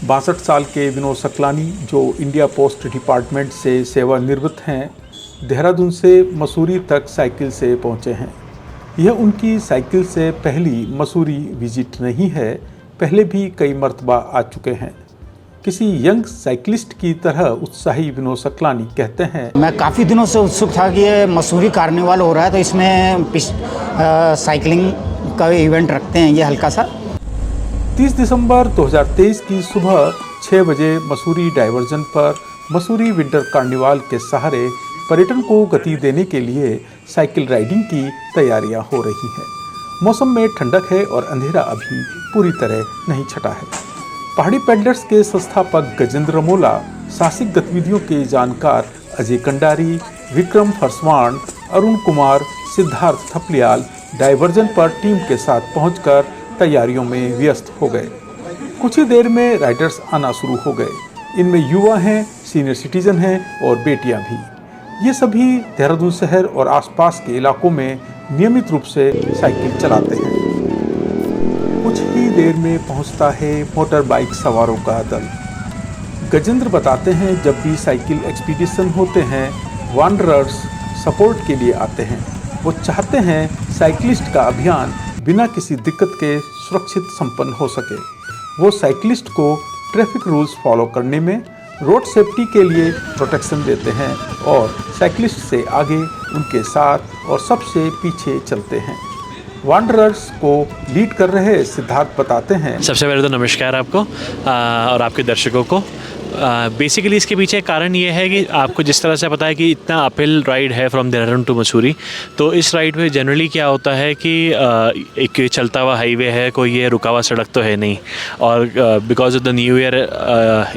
62 साल के विनोद सकलानी, जो इंडिया पोस्ट डिपार्टमेंट से सेवानिवृत्त हैं, देहरादून से मसूरी तक साइकिल से पहुंचे हैं। यह उनकी साइकिल से पहली मसूरी विजिट नहीं है, पहले भी कई मर्तबा आ चुके हैं। किसी यंग साइकिलिस्ट की तरह उत्साही विनोद सकलानी कहते हैं, मैं काफ़ी दिनों से उत्सुक था कि ये मसूरी कार्निवाल हो रहा है, तो इसमें साइकिलिंग का इवेंट रखते हैं ये हल्का सा। 30 दिसंबर 2023 की सुबह 6 बजे मसूरी डाइवर्जन पर मसूरी विंटर कार्निवाल के सहारे पर्यटन को गति देने के लिए साइकिल राइडिंग की तैयारियां हो रही हैं। मौसम में ठंडक है और अंधेरा अभी पूरी तरह नहीं छटा है। पहाड़ी पेडलर्स के संस्थापक गजेंद्र मोला, साहसिक गतिविधियों के जानकार अजय कंडारी, विक्रम फरसवाण, अरुण कुमार, सिद्धार्थ थपलियाल डाइवर्जन पर टीम के साथ पहुंचकर तैयारियों में व्यस्त हो गए। कुछ ही देर में राइडर्स आना शुरू हो गए। इनमें युवा हैं, सीनियर सिटीजन हैं और बेटियां भी। ये सभी देहरादून शहर और आसपास के इलाकों में नियमित रूप से साइकिल चलाते हैं। कुछ ही देर में पहुंचता है मोटर बाइक सवारों का दल। गजेंद्र बताते हैं, जब भी साइकिल एक्सपीडिशन होते हैं, वांडरर्स सपोर्ट के लिए आते हैं। वो चाहते हैं साइकिलिस्ट का अभियान बिना किसी दिक्कत के सुरक्षित संपन्न हो सके। वो साइकिलिस्ट को ट्रैफिक रूल्स फॉलो करने में, रोड सेफ्टी के लिए प्रोटेक्शन देते हैं और साइकिलिस्ट से आगे, उनके साथ और सबसे पीछे चलते हैं। वांडरर्स को लीड कर रहे सिद्धार्थ बताते हैं, सबसे पहले तो नमस्कार आपको और आपके दर्शकों को। बेसिकली इसके पीछे कारण ये है कि आपको जिस तरह से पता है कि इतना अपहिल राइड है फ्रॉम देहरादून टू मसूरी, तो इस राइड में जनरली क्या होता है कि एक चलता हुआ हाईवे है, कोई ये रुका हुआ सड़क तो है नहीं, और because of the new year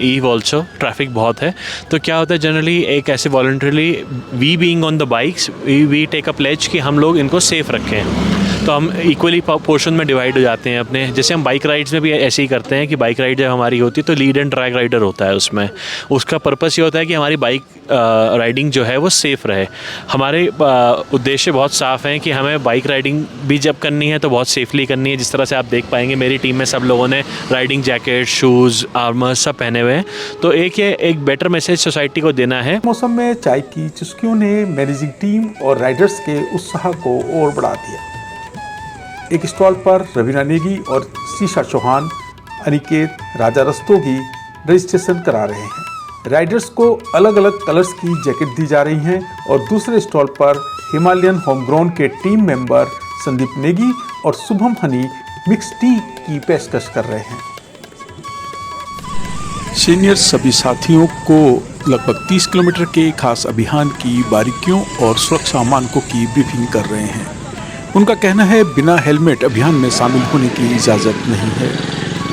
eve also traffic बहुत है। तो क्या होता है जनरली एक ऐसे voluntarily we being on the bikes we take a pledge कि हम लोग इनको सेफ रखें। तो हम इक्वली पोर्शन में डिवाइड हो जाते हैं अपने, जैसे हम बाइक राइड्स में भी ऐसे ही करते हैं कि बाइक राइड जब हमारी होती है तो लीड एंड ड्रैग राइडर होता है उसमें। उसका पर्पस ये होता है कि हमारी बाइक राइडिंग जो है वो सेफ़ रहे। हमारे उद्देश्य बहुत साफ़ हैं कि हमें बाइक राइडिंग भी जब करनी है तो बहुत सेफली करनी है। जिस तरह से आप देख पाएंगे मेरी टीम में सब लोगों ने राइडिंग जैकेट, शूज़, आर्मर सब पहने हुए हैं। तो एक बेटर मैसेज सोसाइटी को देना है। मौसम में चाय की चुस्कियों ने मैनेजिंग टीम और राइडर्स के उत्साह को और बढ़ा दिया। एक स्टॉल पर रवीना नेगी और शीशा चौहान, अनिकेत, राजा रस्तोगी रजिस्ट्रेशन करा रहे हैं। राइडर्स को अलग अलग कलर्स की जैकेट दी जा रही हैं और दूसरे स्टॉल पर हिमालयन होमग्रोन के टीम मेंबर संदीप नेगी और शुभम हनी मिक्स टी की पेशकश कर रहे हैं। सीनियर सभी साथियों को लगभग 30 किलोमीटर के खास अभियान की बारीकियों और सुरक्षा मानकों की ब्रीफिंग कर रहे हैं। उनका कहना है, बिना हेलमेट अभियान में शामिल होने की इजाज़त नहीं है।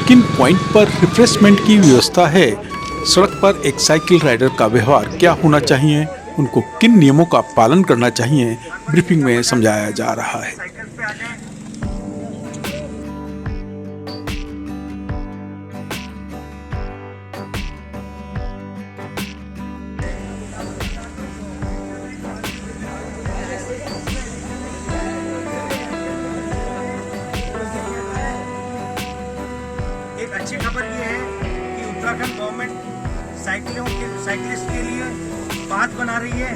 किन पॉइंट पर रिफ्रेशमेंट की व्यवस्था है, सड़क पर एक साइकिल राइडर का व्यवहार क्या होना चाहिए, उनको किन नियमों का पालन करना चाहिए, ब्रीफिंग में समझाया जा रहा है। एक अच्छी खबर ये है कि उत्तराखंड गवर्नमेंट साइकिलिस्ट के लिए पाथ बना रही है।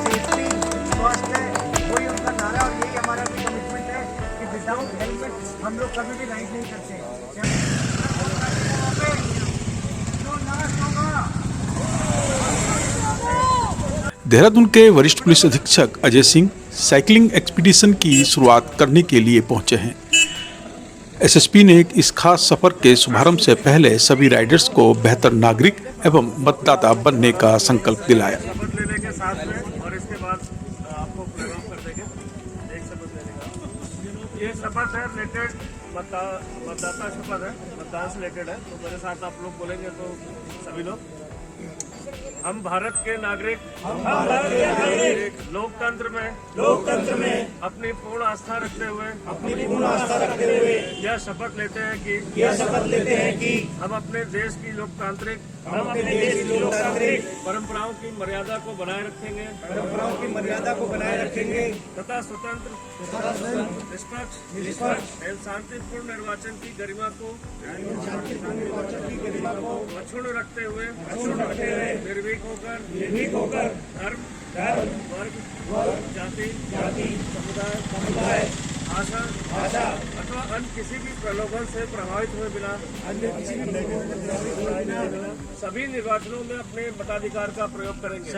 सेफ्टी फर्स्ट है, वही उनका नारा और यही हमारा भी कमिटमेंट है कि विदाउट हेलमेट हम लोग कभी भी राइड नहीं करते। देहरादून के वरिष्ठ पुलिस अधीक्षक अजय सिंह साइकिलिंग एक्सपीडिशन की शुरुआत करने के लिए पहुंचे हैं। एसएसपी ने इस खास सफर के शुभारंभ से पहले सभी राइडर्स को बेहतर नागरिक एवं मतदाता बनने का संकल्प दिलाया। शपथ लेने के साथ में और इसके बाद आपको प्रोग्राम कर देंगे एक शपथ लेने का। ये शपथ है रिलेटेड मतदाता शपथ है, मतदान से रिलेटेड है। तो मेरे साथ आप लोग बोलेंगे तो सभी लोग, हम भारत के नागरिक लोकतंत्र में अपनी पूर्ण आस्था रखते हुए यह शपथ लेते हैं कि हम अपने देश की लोकतांत्रिक हम अपने देश की लोकतांत्रिक परंपराओं की मर्यादा को बनाए रखेंगे तथा स्वतंत्र निष्पक्ष एवं शांतिपूर्ण निर्वाचन की गरिमा को अक्षुण्ण रखते हुए निर्भीक होकर धर्म वर्ग जाति समुदाय भाषा अथवा अन्य किसी भी प्रलोभन से प्रभावित हुए बिना सभी निर्वाचनों में अपने मताधिकार का प्रयोग करेंगे।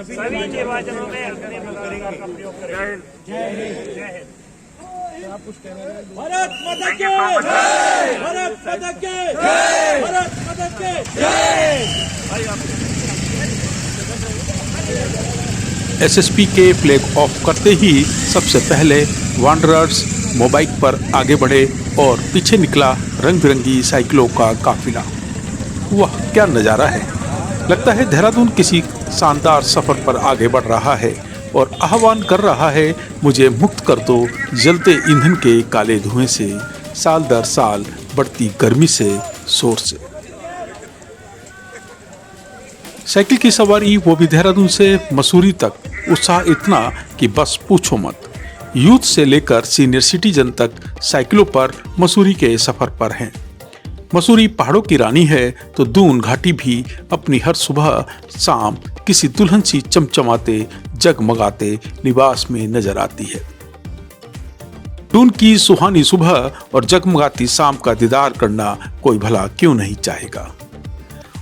जय हिंद। भारत माता की जय, भारत माता की जय, भारत माता की जय। एसएसपी के फ्लैग ऑफ करते ही सबसे पहले वांडरर्स मोबाइल पर आगे बढ़े और पीछे निकला रंग बिरंगी साइकिलों का काफिला। वाह क्या नज़ारा है। लगता है देहरादून किसी शानदार सफ़र पर आगे बढ़ रहा है और आह्वान कर रहा है, मुझे मुक्त कर दो जलते ईंधन के काले धुएं से, साल दर साल बढ़ती गर्मी से, शोर से। साइकिल की सवारी वो भी देहरादून से मसूरी तक, उत्साह इतना कि बस पूछो मत। यूथ से लेकर सीनियर सिटीजन तक साइकिलों पर मसूरी के सफर पर हैं। मसूरी पहाड़ों की रानी है तो दून घाटी भी अपनी हर सुबह शाम किसी दुल्हन सी चमचमाते जगमगाते लिबास में नजर आती है। दून की सुहानी सुबह और जगमगाती शाम का दीदार करना कोई भला क्यों नहीं चाहेगा।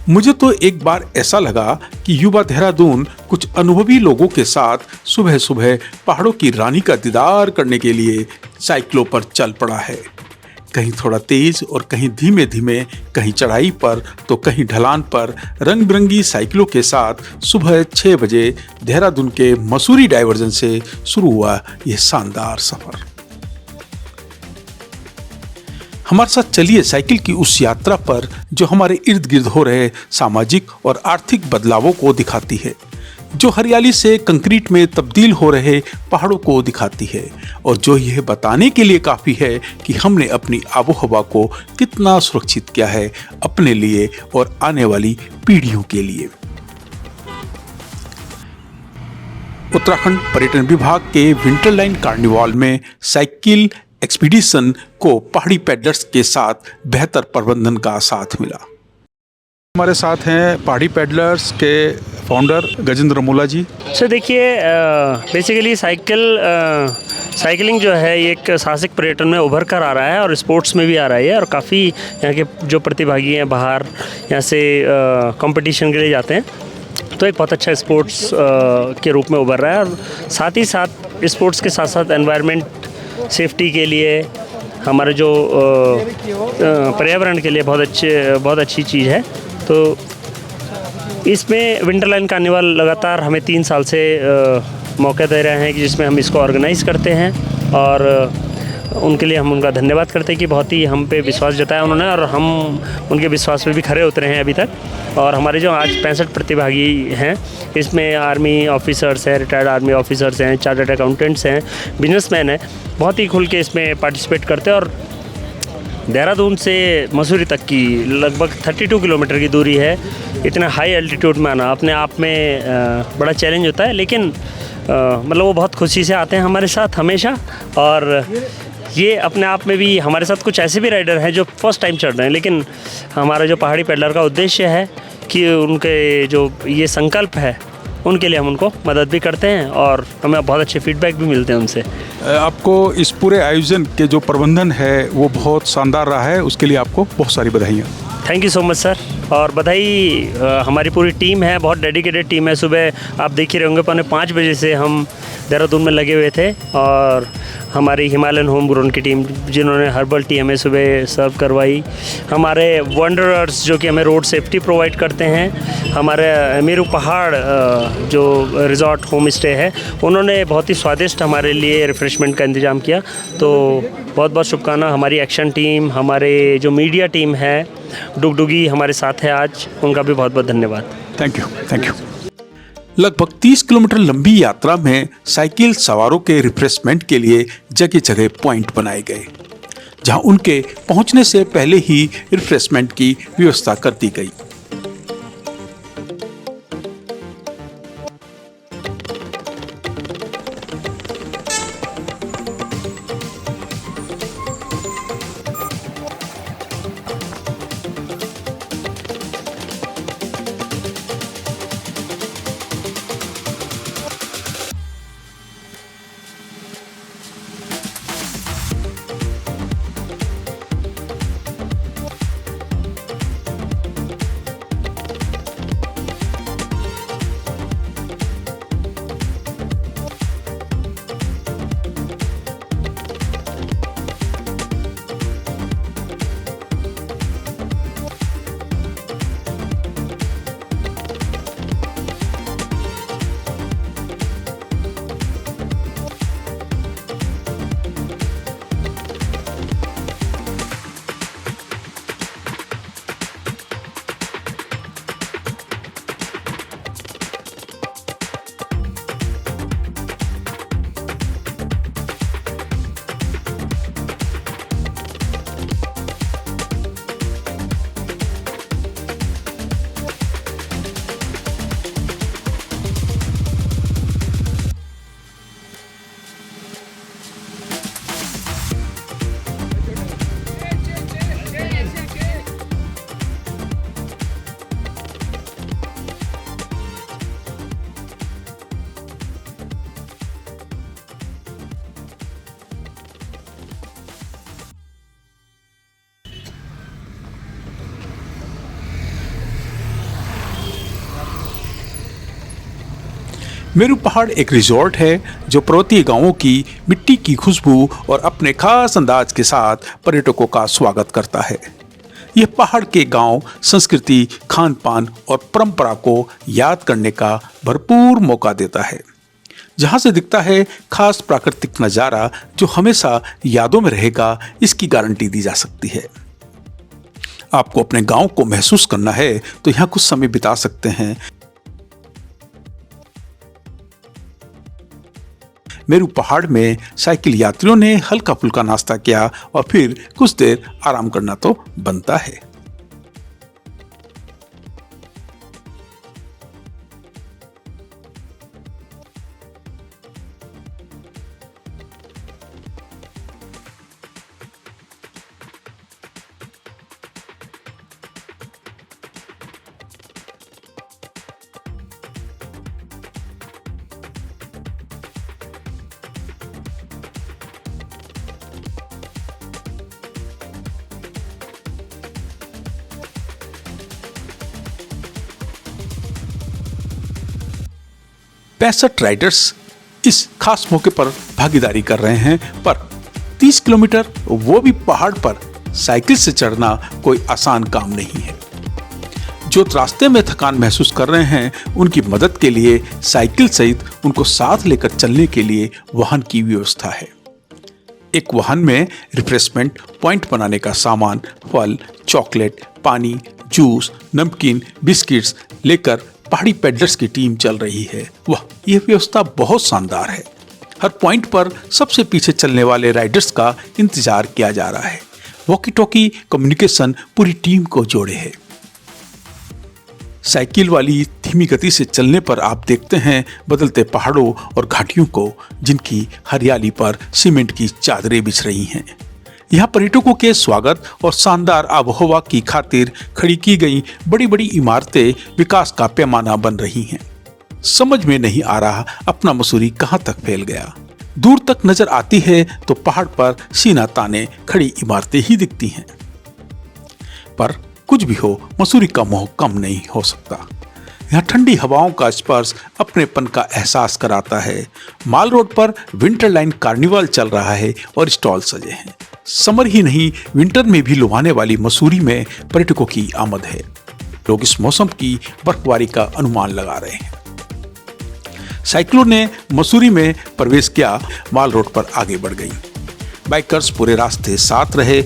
मुझे तो एक बार ऐसा लगा कि युवा देहरादून कुछ अनुभवी लोगों के साथ सुबह सुबह पहाड़ों की रानी का दीदार करने के लिए साइकिलों पर चल पड़ा है। कहीं थोड़ा तेज और कहीं धीमे धीमे, कहीं चढ़ाई पर तो कहीं ढलान पर रंग बिरंगी साइकिलों के साथ सुबह 6 बजे देहरादून के मसूरी डाइवर्जन से शुरू हुआ यह शानदार सफर। हमारे साथ चलिए साइकिल की उस यात्रा पर जो हमारे इर्द गिर्द हो रहे सामाजिक और आर्थिक बदलावों को दिखाती है, जो हरियाली से कंक्रीट में तब्दील हो रहे पहाड़ों को दिखाती है और जो यह बताने के लिए काफ़ी है कि हमने अपनी आबोहवा को कितना सुरक्षित किया है अपने लिए और आने वाली पीढ़ियों के लिए। उत्तराखंड पर्यटन विभाग के विंटरलाइन कार्निवाल में साइकिल एक्सपीडिशन को पहाड़ी पैडलर्स के साथ बेहतर प्रबंधन का साथ मिला। हमारे साथ हैं पहाड़ी पैडलर्स के फाउंडर गजेंद्र मोला जी। सर देखिए, बेसिकली साइकिलिंग जो है ये एक साहसिक पर्यटन में उभर कर आ रहा है और स्पोर्ट्स में भी आ रहा है और काफ़ी यहाँ के जो प्रतिभागी हैं बाहर यहाँ से कंपटीशन के लिए जाते हैं, तो एक बहुत अच्छा स्पोर्ट्स के रूप में उभर रहा है। और साथ ही साथ स्पोर्ट्स के साथ साथ एनवायरनमेंट सेफ्टी के लिए, हमारे जो पर्यावरण के लिए बहुत अच्छी चीज़ है। तो इसमें विंटरलाइन कार्निवाल लगातार हमें 3 साल से मौका दे रहे हैं कि जिसमें हम इसको ऑर्गेनाइज़ करते हैं और उनके लिए हम उनका धन्यवाद करते हैं कि बहुत ही हम पे विश्वास जताया उन्होंने और हम उनके विश्वास पे भी खरे उतरे हैं अभी तक। और हमारे जो आज 65 प्रतिभागी हैं, इसमें आर्मी ऑफिसर्स हैं, रिटायर्ड आर्मी ऑफिसर्स हैं, चार्टर्ड अकाउंटेंट्स हैं, बिजनेसमैन हैं, बहुत ही खुल के इसमें पार्टिसिपेट करते हैं। और देहरादून से मसूरी तक की लगभग 32 किलोमीटर की दूरी है। इतना हाई एल्टीट्यूड में आना अपने आप में बड़ा चैलेंज होता है, लेकिन मतलब वो बहुत खुशी से आते हैं हमारे साथ हमेशा। और ये अपने आप में भी हमारे साथ कुछ ऐसे भी राइडर हैं जो फर्स्ट टाइम चढ़ रहे हैं, लेकिन हमारा जो पहाड़ी पैडलर का उद्देश्य है कि उनके जो ये संकल्प है उनके लिए हम उनको मदद भी करते हैं और हमें बहुत अच्छे फीडबैक भी मिलते हैं उनसे। आपको इस पूरे आयोजन के जो प्रबंधन है वो बहुत शानदार रहा है, उसके लिए आपको बहुत सारी बधाइयाँ। Thank you so much sir. और बधाई, हमारी पूरी टीम है, बहुत डेडिकेटेड टीम है। सुबह आप देख ही रहे होंगे 5:45 बजे से हम देहरादून में लगे हुए थे और हमारी हिमालयन होम ग्रोन की टीम जिन्होंने हर्बल टी हमें सुबह सर्व करवाई, हमारे वंडरर्स जो कि हमें रोड सेफ्टी प्रोवाइड करते हैं, हमारे मेरू पहाड़ जो रिजॉर्ट होम स्टे है उन्होंने बहुत ही स्वादिष्ट हमारे लिए रिफ़्रेशमेंट का इंतज़ाम किया। तो बहुत बहुत शुभकामना। हमारी एक्शन टीम, हमारे जो मीडिया टीम है, डुगडुगी हमारे साथ है आज, उनका भी बहुत बहुत धन्यवाद। Thank you. लगभग 30 किलोमीटर लंबी यात्रा में साइकिल सवारों के रिफ्रेशमेंट के लिए जगह जगह पॉइंट बनाए गए, जहां उनके पहुंचने से पहले ही रिफ्रेशमेंट की व्यवस्था कर दी गई। मेरू पहाड़ एक रिजॉर्ट है जो पर्वतीय गांवों की मिट्टी की खुशबू और अपने खास अंदाज के साथ पर्यटकों का स्वागत करता है। यह पहाड़ के गांव संस्कृति, खान पान और परंपरा को याद करने का भरपूर मौका देता है। जहां से दिखता है खास प्राकृतिक नज़ारा जो हमेशा यादों में रहेगा, इसकी गारंटी दी जा सकती है। आपको अपने गांव को महसूस करना है तो यहां कुछ समय बिता सकते हैं। मेरू पहाड़ में साइकिल यात्रियों ने हल्का फुल्का नाश्ता किया और फिर कुछ देर आराम करना तो बनता है। पैंसठ राइडर्स इस खास मौके पर भागीदारी कर रहे हैं, पर 30 किलोमीटर वो भी पहाड़ पर साइकिल से चढ़ना कोई आसान काम नहीं है। जो रास्ते में थकान महसूस कर रहे हैं, उनकी मदद के लिए साइकिल सहित उनको साथ लेकर चलने के लिए वाहन की व्यवस्था है। एक वाहन में रिफ्रेशमेंट पॉइंट बनाने का सामान, फल, चॉकलेट, पानी, जूस, नमकीन, बिस्किट्स लेकर पहाड़ी पेडलर्स की टीम चल रही है। वाह, यह व्यवस्था बहुत शानदार है। हर पॉइंट पर सबसे पीछे चलने वाले राइडर्स का इंतजार किया जा रहा है। वॉकी टॉकी कम्युनिकेशन पूरी टीम को जोड़े है। साइकिल वाली धीमी गति से चलने पर आप देखते हैं बदलते पहाड़ों और घाटियों को, जिनकी हरियाली पर सीमेंट की चादरें बिछ रही हैं। यहाँ पर्यटकों के स्वागत और शानदार आबोहवा की खातिर खड़ी की गई बड़ी बड़ी इमारतें विकास का पैमाना बन रही हैं। समझ में नहीं आ रहा अपना मसूरी कहाँ तक फैल गया। दूर तक नजर आती है तो पहाड़ पर सीना ताने खड़ी इमारतें ही दिखती हैं। पर कुछ भी हो, मसूरी का मोह कम नहीं हो सकता। यहाँ ठंडी हवाओं का स्पर्श अपनेपन का एहसास कराता है। माल रोड पर विंटर लाइन कार्निवाल चल रहा है और स्टॉल सजे हैं। समर ही नहीं, विंटर में भी लुभाने वाली मसूरी में पर्यटकों की आमद है। लोग इस मौसम की बर्फबारी का अनुमान लगा रहे हैं। साइकिलों ने मसूरी में प्रवेश किया, माल रोड पर आगे बढ़ गई। बाइकर्स पूरे रास्ते साथ रहे।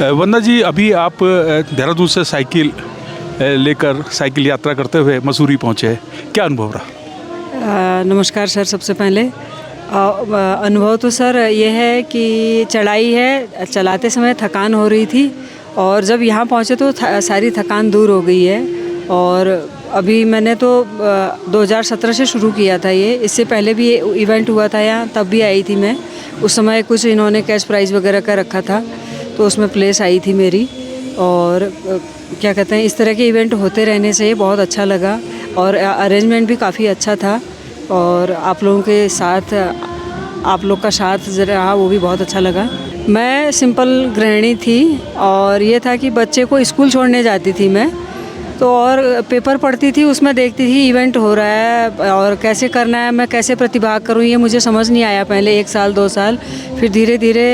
वंदना जी, अभी आप देहरादून से साइकिल लेकर साइकिल यात्रा करते हुए मसूरी पहुँचे हैं, क्या अनुभव रहा? नमस्कार सर। सबसे पहले अनुभव तो सर ये है कि चढ़ाई है, चलाते समय थकान हो रही थी और जब यहाँ पहुँचे तो सारी थकान दूर हो गई है। और अभी मैंने तो 2017 से शुरू किया था ये, इससे पहले भी इवेंट हुआ था यहाँ, तब भी आई थी मैं। उस समय कुछ इन्होंने कैश प्राइज़ वगैरह का रखा था तो उसमें प्लेस आई थी मेरी। और क्या कहते हैं, इस तरह के इवेंट होते रहने से बहुत अच्छा लगा और अरेंजमेंट भी काफ़ी अच्छा था। और आप लोगों के साथ, आप लोग का साथ रहा वो भी बहुत अच्छा लगा। मैं सिंपल गृहिणी थी और ये था कि बच्चे को स्कूल छोड़ने जाती थी मैं, तो और पेपर पढ़ती थी, उसमें देखती थी इवेंट हो रहा है और कैसे करना है, मैं कैसे प्रतिभाग करूं, ये मुझे समझ नहीं आया पहले 1 साल 2 साल। फिर धीरे धीरे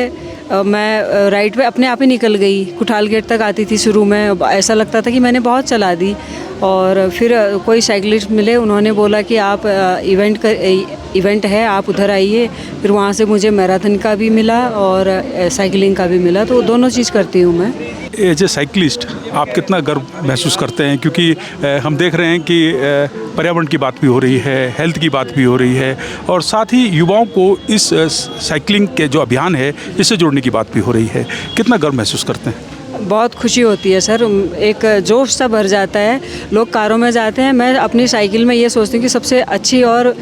मैं राइड पे अपने आप ही निकल गई। कुठाल गेट तक आती थी शुरू में, ऐसा लगता था कि मैंने बहुत चला दी। और फिर कोई साइकिलिस्ट मिले, उन्होंने बोला कि आप इवेंट है, आप उधर आइए। फिर वहाँ से मुझे मैराथन का भी मिला और साइकिलिंग का भी मिला, तो दोनों चीज़ करती हूँ मैं। एज ए साइकिलिस्ट आप कितना गर्व महसूस करते हैं, क्योंकि हम देख रहे हैं कि पर्यावरण की बात भी हो रही है, हेल्थ की बात भी हो रही है, और साथ ही युवाओं को इस साइकिलिंग के जो अभियान है इससे जोड़ने की बात भी हो रही है। कितना गर्व महसूस करते हैं? बहुत खुशी होती है सर, एक जोश सा भर जाता है। लोग कारों में जाते हैं, मैं अपनी साइकिल में ये सोचती हूँ कि सबसे अच्छी और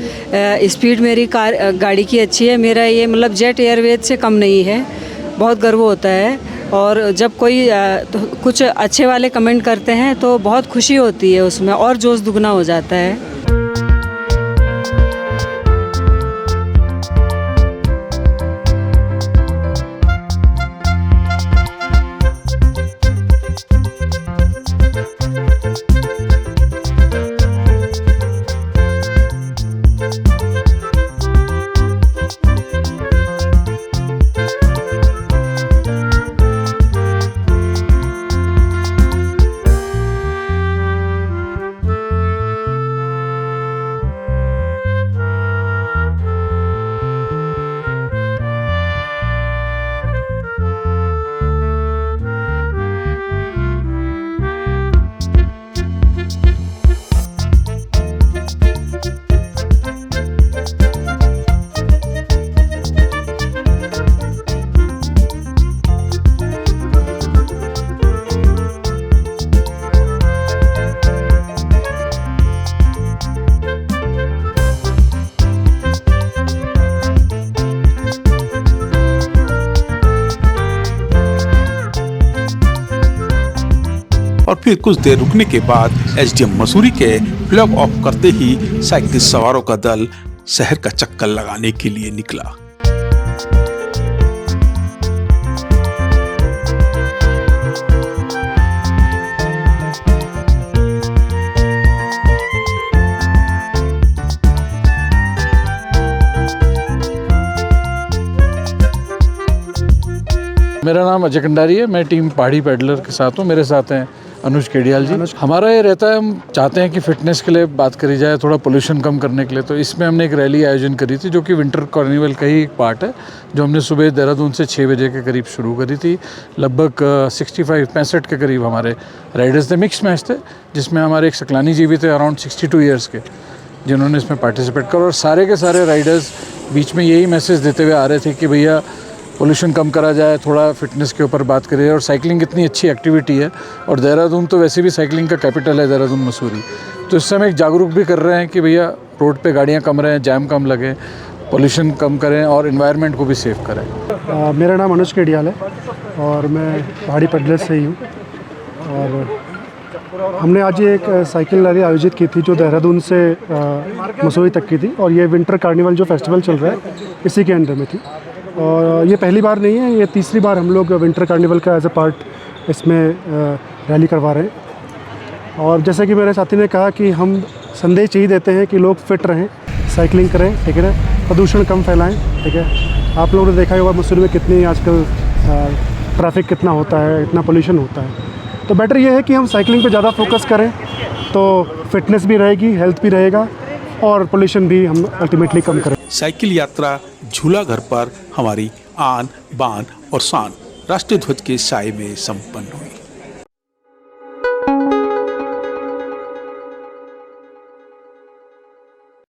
स्पीड मेरी गाड़ी की अच्छी है। मेरा ये मतलब जेट एयरवेज से कम नहीं है, बहुत गर्व होता है। और जब कोई तो कुछ अच्छे वाले कमेंट करते हैं तो बहुत खुशी होती है, उसमें और जोश दुगना हो जाता है। और फिर कुछ देर रुकने के बाद एसडीएम मसूरी के फ्लैग ऑफ करते ही साइकिल सवारों का दल शहर का चक्कर लगाने के लिए निकला। मेरा नाम अजय कंडारी है, मैं टीम पहाड़ी पैडलर के साथ हूँ। मेरे साथ हैं अनुज केडियाल जी। हमारा ये रहता है, हम चाहते हैं कि फिटनेस के लिए बात करी जाए, थोड़ा पोल्यूशन कम करने के लिए। तो इसमें हमने एक रैली आयोजन करी थी, जो कि विंटर कार्निवल का ही एक पार्ट है, जो हमने सुबह देहरादून से 6 बजे के करीब शुरू करी थी। लगभग 65 के करीब हमारे राइडर्स थे, मिक्स मैच थे, जिसमें हमारे एक सकलानी जी भी थे अराउंड 62 ईयर्स के, जिन्होंने इसमें पार्टिसिपेट करा। और सारे के सारे राइडर्स बीच में यही मैसेज देते हुए आ रहे थे कि भैया पोल्यूशन कम करा जाए, थोड़ा फिटनेस के ऊपर बात करिए। और साइकिलिंग इतनी अच्छी एक्टिविटी है, और देहरादून तो वैसे भी साइकिलिंग का कैपिटल है, देहरादून मसूरी। तो इस समय एक जागरूक भी कर रहे हैं कि भैया रोड पे गाड़ियाँ कम रहें, जैम कम लगे, पोल्यूशन कम करें और एनवायरनमेंट को भी सेव करें। मेरा नाम अनुज केडियाल है और मैं पहाड़ी पैडलर से ही हूँ। और हमने आज ये एक साइकिल रैली आयोजित की थी, जो देहरादून से मसूरी तक की थी। और ये विंटर कार्निवल जो फेस्टिवल चल रहा है, इसी के अंडर में थी। और ये पहली बार नहीं है, ये तीसरी बार हम लोग विंटर कार्निवल का एज अ पार्ट इसमें रैली करवा रहे हैं। और जैसे कि मेरे साथी ने कहा कि हम संदेश यही देते हैं कि लोग फिट रहें, साइकिलिंग करें, ठीक है ना, प्रदूषण कम फैलाएं, ठीक है। आप लोगों ने देखा होगा मसूरी में कितनी आजकल ट्रैफिक कितना होता है, इतना पोल्यूशन होता है। तो बेटर ये है कि हम साइकिलिंग पे ज़्यादा फोकस करें, तो फिटनेस भी रहेगी, हेल्थ भी रहेगा और पोल्यूशन भी हम अल्टीमेटली कम करें। साइकिल यात्रा झूला घर पर हमारी आन बान और शान राष्ट्रीय ध्वज के साए में संपन्न हुई।